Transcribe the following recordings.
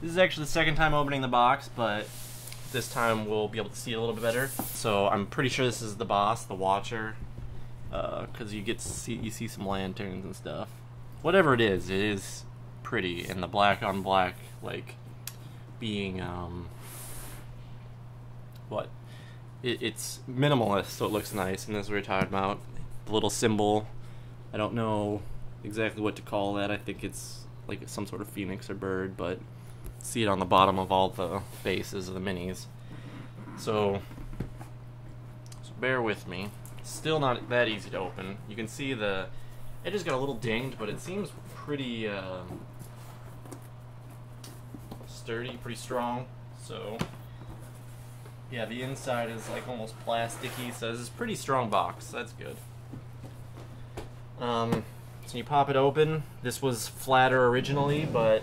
This is actually the second time opening the box, but this time we'll be able to see it a little bit better. So I'm pretty sure this is the boss, the Watcher, because you see some lanterns and stuff. Whatever it is pretty, and the black on black, like, being it's minimalist, so it looks nice, and that's what we're talking about. The little symbol, I don't know exactly what to call that. I think it's like some sort of phoenix or bird, but see it on the bottom of all the bases of the minis. So bear with me. Still not that easy to open. You can see the edges got a little dinged, but it seems pretty sturdy, pretty strong. So yeah, the inside is like almost plasticky, so this is a pretty strong box. That's good. So you pop it open. This was flatter originally, but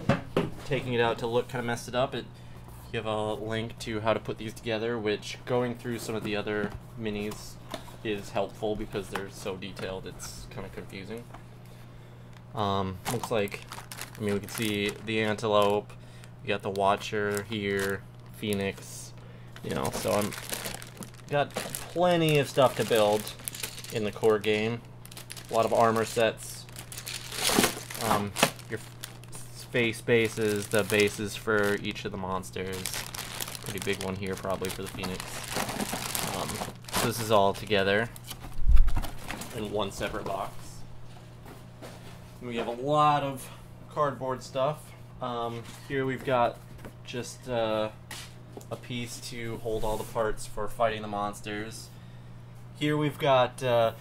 taking it out to look kind of messed it up. You have a link to how to put these together, which going through some of the other minis is helpful because they're so detailed. It's kind of confusing. Looks like, I mean, we can see the Antelope. We got the Watcher here, Phoenix. You know, so I'm got plenty of stuff to build in the core game. A lot of armor sets. Your face bases, the bases for each of the monsters. Pretty big one here probably for the Phoenix. So this is all together in one separate box. We have a lot of cardboard stuff. Here we've got just a piece to hold all the parts for fighting the monsters. Here we've got the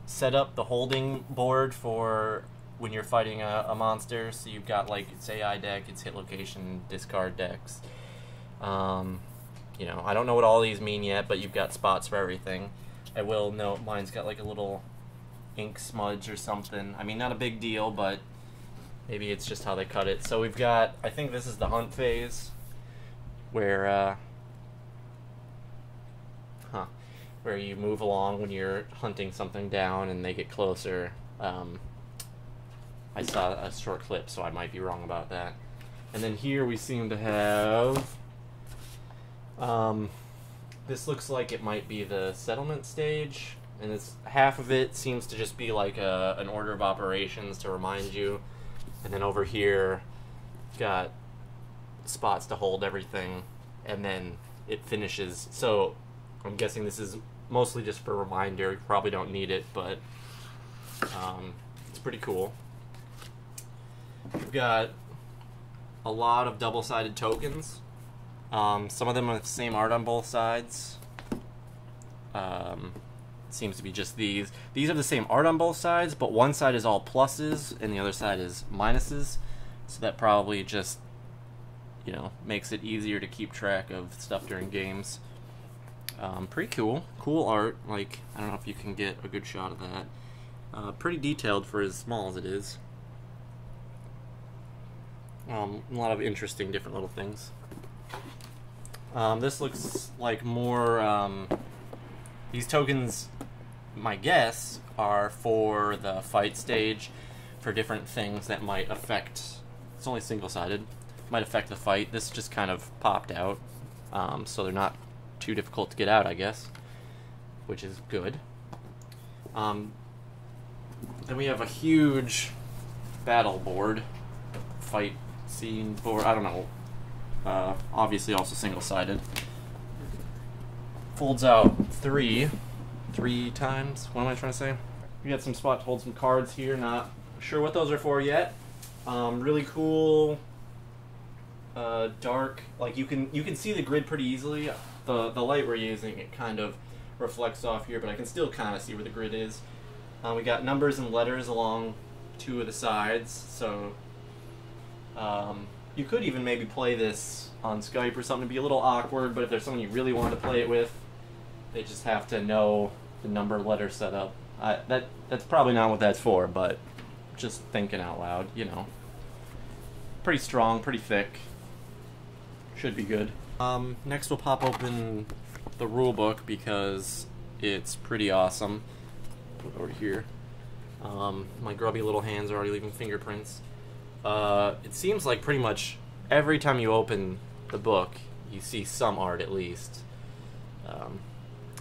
setup, the holding board for when you're fighting a monster. So you've got like its AI deck, its hit location, discard decks. You know, I don't know what all these mean yet, but you've got spots for everything. I will note mine's got like a little ink smudge or something. I mean, not a big deal, but maybe it's just how they cut it. So we've got, I think this is the hunt phase, where where you move along when you're hunting something down and they get closer. I saw a short clip, so I might be wrong about that. And then here we seem to have, this looks like it might be the settlement stage, and it's half of it seems to just be like an order of operations to remind you. And then over here, got spots to hold everything, and then it finishes. So I'm guessing this is mostly just for a reminder. You probably don't need it, but it's pretty cool. We've got a lot of double-sided tokens. Some of them are the same art on both sides. Seems to be just these. These are the same art on both sides, but one side is all pluses and the other side is minuses. So that probably just, you know, makes it easier to keep track of stuff during games. Pretty cool. Cool art. Like, I don't know if you can get a good shot of that. Pretty detailed for as small as it is. A lot of interesting different little things. This looks like more, these tokens, my guess, are for the fight stage, for different things that might affect, it's only single-sided, might affect the fight. This just kind of popped out, so they're not too difficult to get out, I guess, which is good. Then we have a huge battle board, fight scene board, I don't know, obviously also single-sided. Folds out three times. What am I trying to say? We got some spot to hold some cards here. Not sure what those are for yet. Really cool. Dark. Like you can see the grid pretty easily. The light we're using, it kind of reflects off here, but I can still kind of see where the grid is. We got numbers and letters along two of the sides. So you could even maybe play this on Skype or something. It'd be a little awkward, but if there's someone you really want to play it with, they just have to know the number letter setup. That's probably not what that's for, but just thinking out loud, you know. Pretty strong, pretty thick. Should be good. Next we'll pop open the rule book because it's pretty awesome. Put it over here. My grubby little hands are already leaving fingerprints. It seems like pretty much every time you open the book, you see some art at least.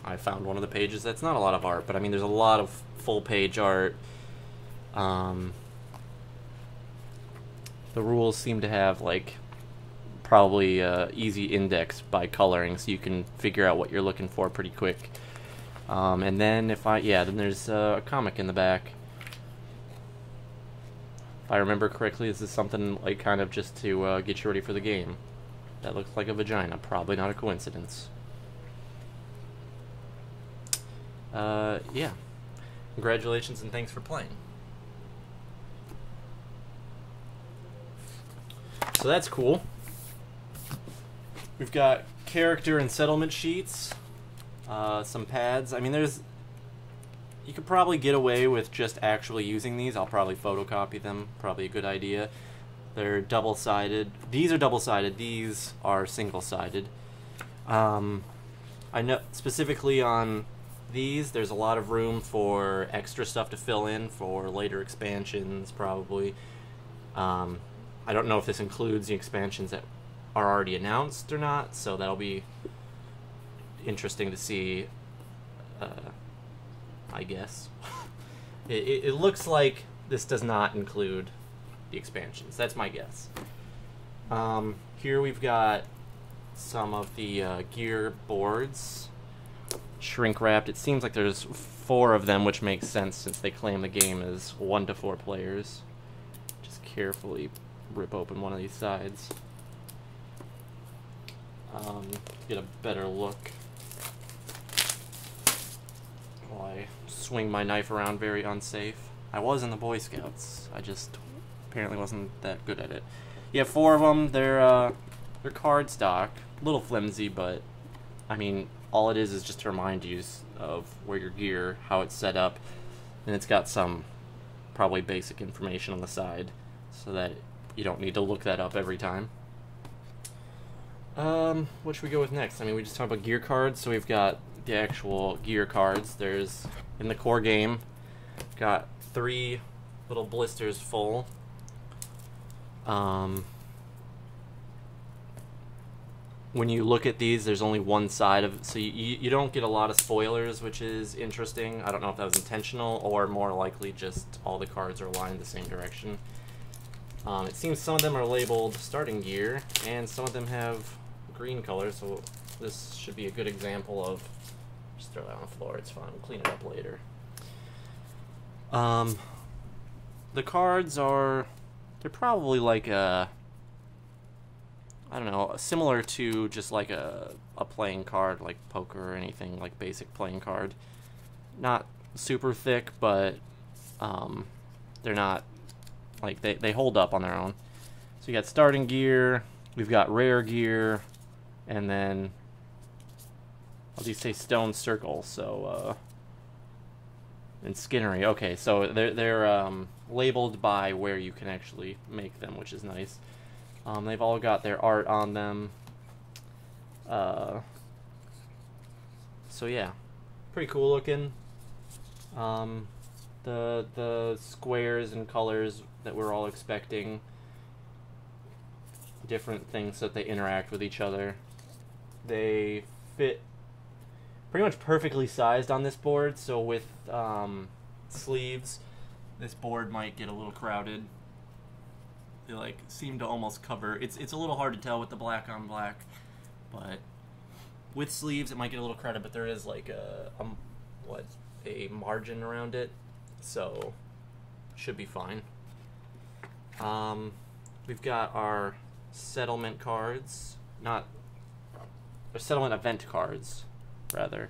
I found one of the pages that's not a lot of art, but I mean, there's a lot of full-page art. The rules seem to have, like, probably easy index by coloring, so you can figure out what you're looking for pretty quick. And then then there's a comic in the back. If I remember correctly, this is something like kind of just to get you ready for the game. That looks like a vagina, probably not a coincidence. Yeah. Congratulations and thanks for playing. So that's cool. We've got character and settlement sheets, some pads. I mean, you could probably get away with just actually using these. I'll probably photocopy them, probably a good idea. They're double-sided. These are double-sided, these are single-sided. I know specifically on these, there's a lot of room for extra stuff to fill in for later expansions, probably. I don't know if this includes the expansions that are already announced or not, so that'll be interesting to see, I guess. It looks like this does not include the expansions. That's my guess. Here we've got some of the gear boards, shrink wrapped. It seems like there's 4 of them, which makes sense since they claim the game is 1 to 4 players. Just carefully rip open one of these sides. Get a better look while I swing my knife around very unsafe. I was in the Boy Scouts. I just apparently wasn't that good at it. You have 4 of them. They're cardstock, a little flimsy, but I mean, all it is just to remind you of where your gear, how it's set up, and it's got some probably basic information on the side, so that you don't need to look that up every time. What should we go with next? I mean, we just talked about gear cards, so we've got the actual gear cards. There's, in the core game, got 3 little blisters full. When you look at these, there's only one side of, so you don't get a lot of spoilers, which is interesting. I don't know if that was intentional, or more likely just all the cards are aligned the same direction. It seems some of them are labeled starting gear, and some of them have green color, so this should be a good example of, just throw that on the floor, it's fine, we'll clean it up later. The cards are, they're probably like a, I don't know, similar to just like a playing card, like poker or anything, like basic playing card. Not super thick, but they're not, like, they hold up on their own. So you got starting gear, we've got rare gear, and then, I'll just say stone circle, so, and Skinnery. Okay, so they're labeled by where you can actually make them, which is nice. They've all got their art on them. So yeah, pretty cool looking. The squares and colors that we're all expecting, different things that they interact with each other. They fit pretty much perfectly sized on this board, so with sleeves, this board might get a little crowded. They like seem to almost cover, it's a little hard to tell with the black on black, but with sleeves it might get a little crowded, but there is like a margin around it, so should be fine. We've got our settlement cards, not or settlement event cards, rather.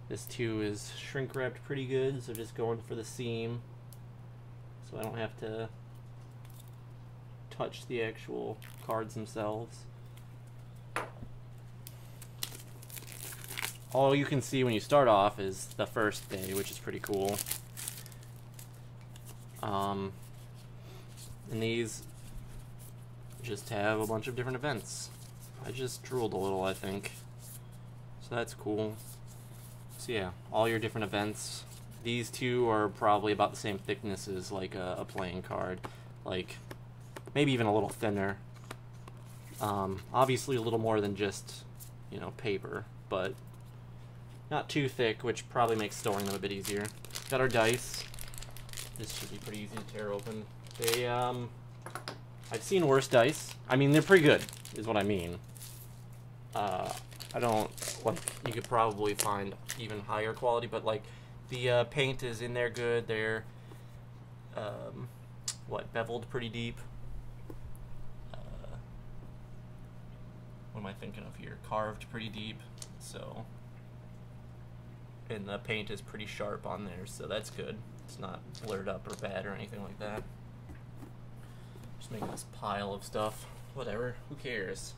This too is shrink wrapped pretty good, so just going for the seam, so I don't have to touch the actual cards themselves. All you can see when you start off is the first day, which is pretty cool. And these just have a bunch of different events. I just drooled a little, I think. So that's cool. So yeah, all your different events. these two are probably about the same thickness as like a playing card, like maybe even a little thinner. Obviously a little more than just, you know, paper, but not too thick, which probably makes storing them a bit easier. Got our dice. This should be pretty easy to tear open. They, I've seen worse dice. I mean, they're pretty good, is what I mean. I don't, like, you could probably find even higher quality, but, like, the paint is in there good. They're, beveled pretty deep. What am I thinking of here? Carved pretty deep, so... And the paint is pretty sharp on there, so that's good. It's not blurred up or bad or anything like that. Just making this pile of stuff. Whatever, who cares?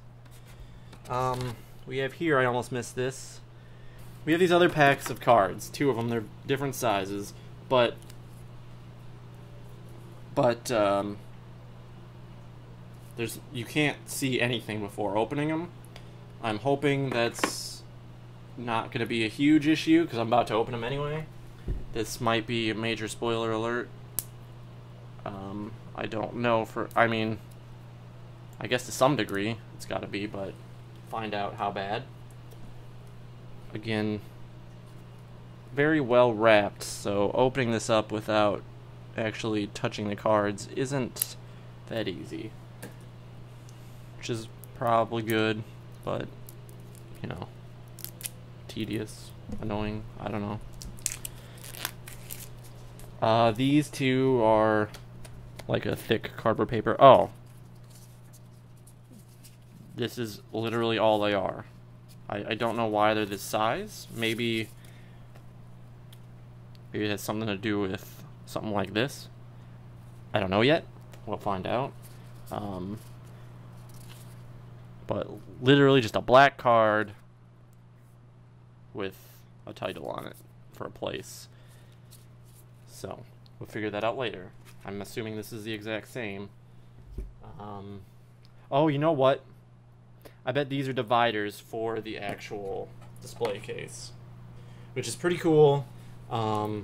We have here, I almost missed this. We have these other packs of cards. 2 of them, they're different sizes, but you can't see anything before opening them. I'm hoping that's not going to be a huge issue, because I'm about to open them anyway. This might be a major spoiler alert. I don't know I mean, I guess to some degree it's got to be, but find out how bad. Again, very well wrapped, so opening this up without actually touching the cards isn't that easy. Which is probably good, but, you know, tedious, annoying, I don't know. These 2 are like a thick cardboard paper. Oh. This is literally all they are. I don't know why they're this size. Maybe it has something to do with something like this. I don't know yet. We'll find out. But literally just a black card with a title on it for a place. So, we'll figure that out later. I'm assuming this is the exact same. Oh, you know what? I bet these are dividers for the actual display case, which is pretty cool. A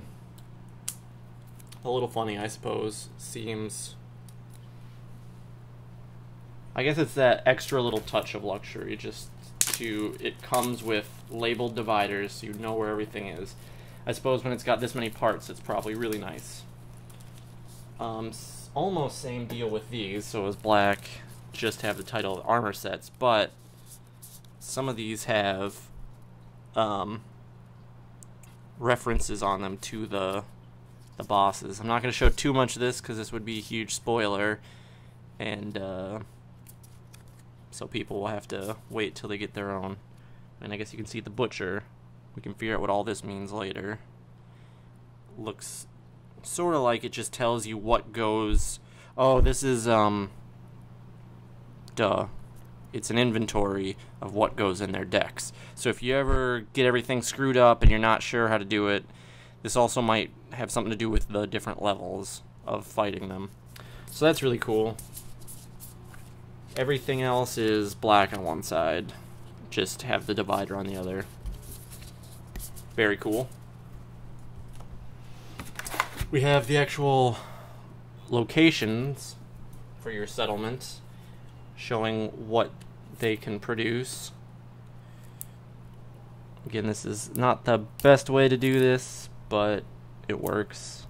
little funny, I suppose. Seems... I guess it's that extra little touch of luxury, just it comes with labeled dividers, so you know where everything is. I suppose when it's got this many parts, it's probably really nice. Almost same deal with these, so it's black, just have the title of armor sets, but some of these have references on them to the bosses. I'm not going to show too much of this because this would be a huge spoiler, and so people will have to wait till they get their own. And I guess you can see the butcher. We can figure out what all this means later. Looks sort of like it just tells you what goes... Oh, this is, duh. It's an inventory of what goes in their decks. So if you ever get everything screwed up and you're not sure how to do it, this also might have something to do with the different levels of fighting them. So that's really cool. Everything else is black on one side. Just have the divider on the other. Very cool. We have the actual locations for your settlement, showing what they can produce. Again, this is not the best way to do this, but it works.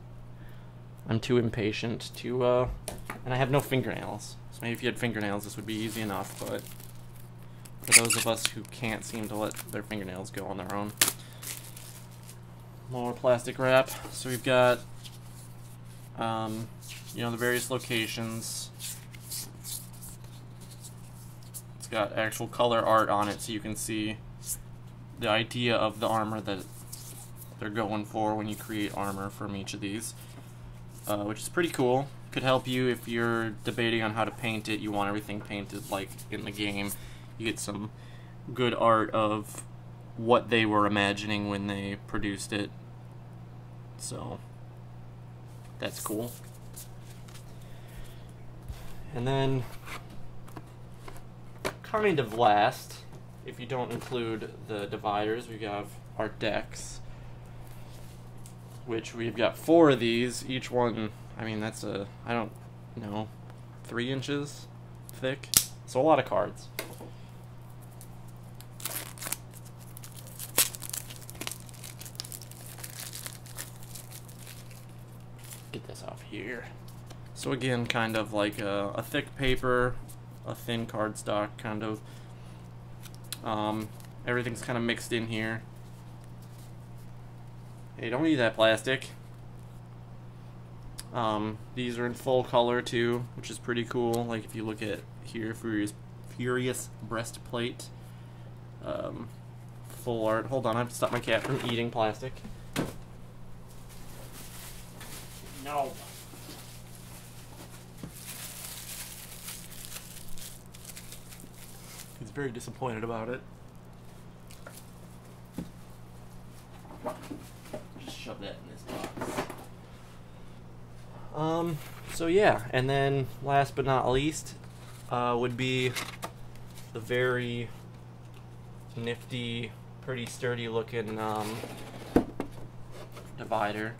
I'm too impatient to, and I have no fingernails. So maybe if you had fingernails, this would be easy enough, but for those of us who can't seem to let their fingernails go on their own. More plastic wrap. So we've got, you know, the various locations. It's got actual color art on it, so you can see the idea of the armor that they're going for when you create armor from each of these, which is pretty cool. Could help you if you're debating on how to paint it. You want everything painted like in the game. You get some good art of what they were imagining when they produced it. So that's cool. And then kind of last, if you don't include the dividers, we have our decks. which we've got 4 of these. Each one, I mean, that's I don't know, 3 inches thick. So a lot of cards. Get this off here. So again, kind of like a thick paper, a thin cardstock, kind of. Everything's kind of mixed in here. Hey, don't eat that plastic. These are in full color too, which is pretty cool. Like if you look at here, Furious Breastplate. Full art. Hold on, I have to stop my cat from eating plastic. No. He's very disappointed about it. Just shove that in this box. So yeah, and then last but not least would be the very nifty, pretty sturdy looking divider.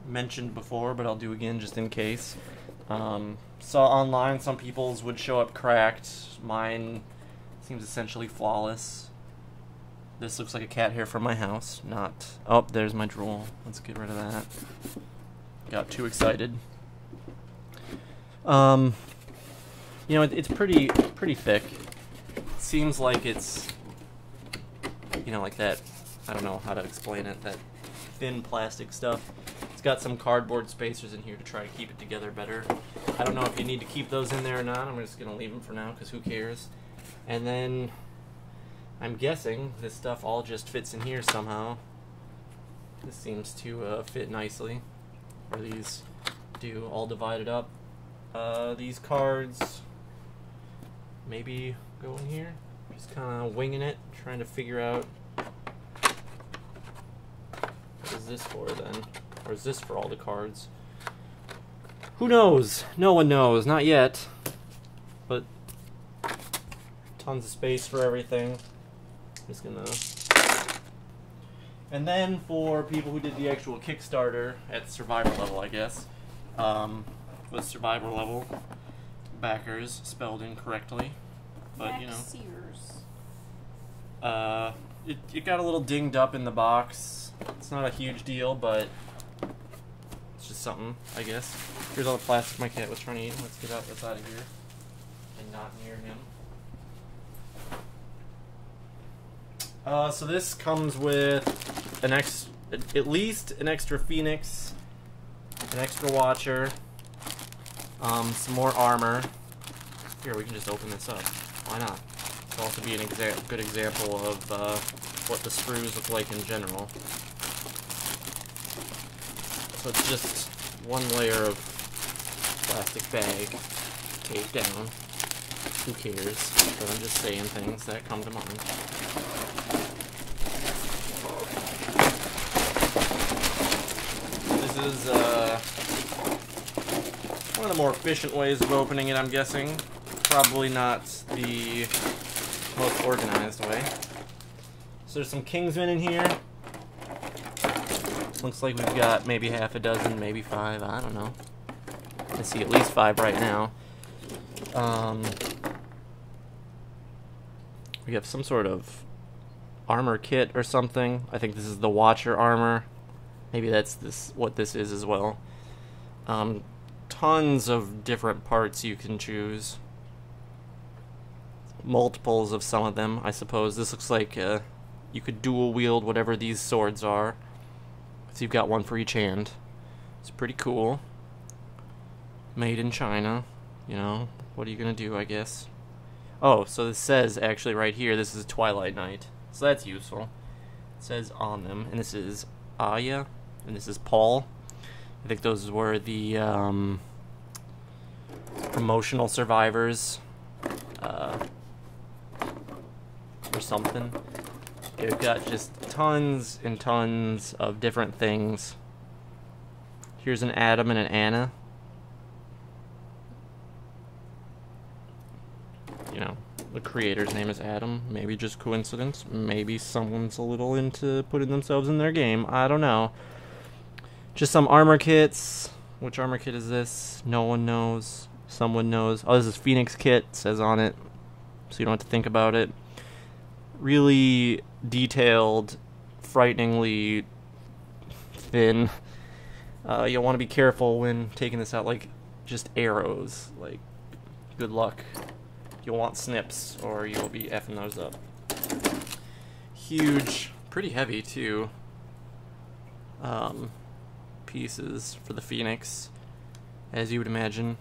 Mentioned before, but I'll do again just in case. Saw online some people's would show up cracked. Mine seems essentially flawless. This looks like a cat hair from my house. Not. Oh, there's my drool. Let's get rid of that. Got too excited. You know, it's pretty thick. Seems like it's, you know, like that. I don't know how to explain it. That thin plastic stuff. It's got some cardboard spacers in here to try to keep it together better. I don't know if you need to keep those in there or not. I'm just gonna leave them for now because who cares? And then I'm guessing this stuff all just fits in here somehow. This seems to fit nicely. Or these do, all divided up. These cards maybe go in here. Just kind of winging it, trying to figure out what is this for then? Or is this for all the cards? Who knows? No one knows. Not yet. But tons of space for everything. Just gonna. And then for people who did the actual Kickstarter at Survivor level, I guess, with Survivor level backers spelled incorrectly, but you know, it got a little dinged up in the box. It's not a huge deal, but it's just something, I guess. Here's all the plastic my cat was trying to eat. Let's get out. That's out of here and not near him. So this comes with at least an extra Phoenix, an extra Watcher, some more armor. Here, we can just open this up. Why not? It'll also be an good example of what the screws look like in general. So it's just one layer of plastic bag taped down. Who cares? But I'm just saying things that come to mind. This is one of the more efficient ways of opening it, I'm guessing. Probably not the most organized way. So there's some Kingsmen in here. Looks like we've got maybe half a dozen, maybe 5, I don't know. I see at least 5 right now. We have some sort of armor kit or something. I think this is the Watcher armor. Maybe that's what this is as well. Tons of different parts you can choose. Multiples of some of them, I suppose. This looks like you could dual wield whatever these swords are. So you've got one for each hand. It's pretty cool. Made in China. You know, what are you gonna do, I guess? Oh, so this says actually right here, this is Twilight Knight. So that's useful. It says on them, and this is Aya, and this is Paul. I think those were the promotional survivors, or something. They've got just tons and tons of different things. Here's an Adam and an Anna. You know, The creator's name is Adam. Maybe just coincidence. Maybe someone's a little into putting themselves in their game. I don't know. Just some armor kits. Which armor kit is this? No one knows. Someone knows. Oh, this is Phoenix kit. Says on it. So you don't have to think about it. Really detailed. Frighteningly thin. You'll want to be careful when taking this out. Like, just arrows. Like, good luck. You'll want snips, or you'll be effing those up. Huge, pretty heavy too. Pieces for the Phoenix, as you would imagine.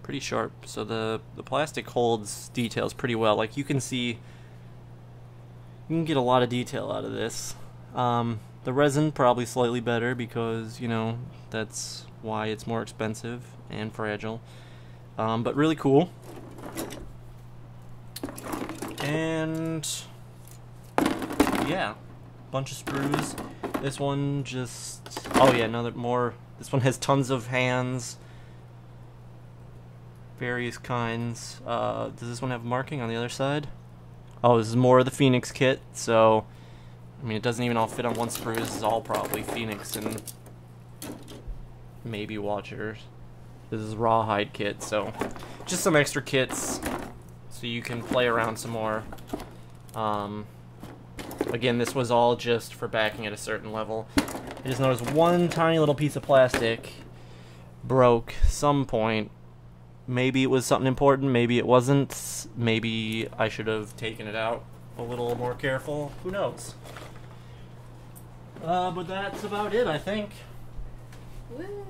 Pretty sharp. So the plastic holds details pretty well. Like you can see, you can get a lot of detail out of this. The resin probably slightly better because, you know, that's why it's more expensive and fragile. But really cool. And yeah, bunch of sprues. This one just, oh yeah, another more. This one has tons of hands, various kinds. Does this one have marking on the other side? Oh, this is more of the Phoenix kit. So, I mean, it doesn't even all fit on one sprue. This is all probably Phoenix and maybe Watchers. This is Rawhide kit. So, just some extra kits. So you can play around some more. Again, this was all just for backing at a certain level. I just noticed one tiny little piece of plastic broke some point. Maybe it was something important, maybe it wasn't. Maybe I should have taken it out a little more careful. Who knows? But that's about it, I think. Woo!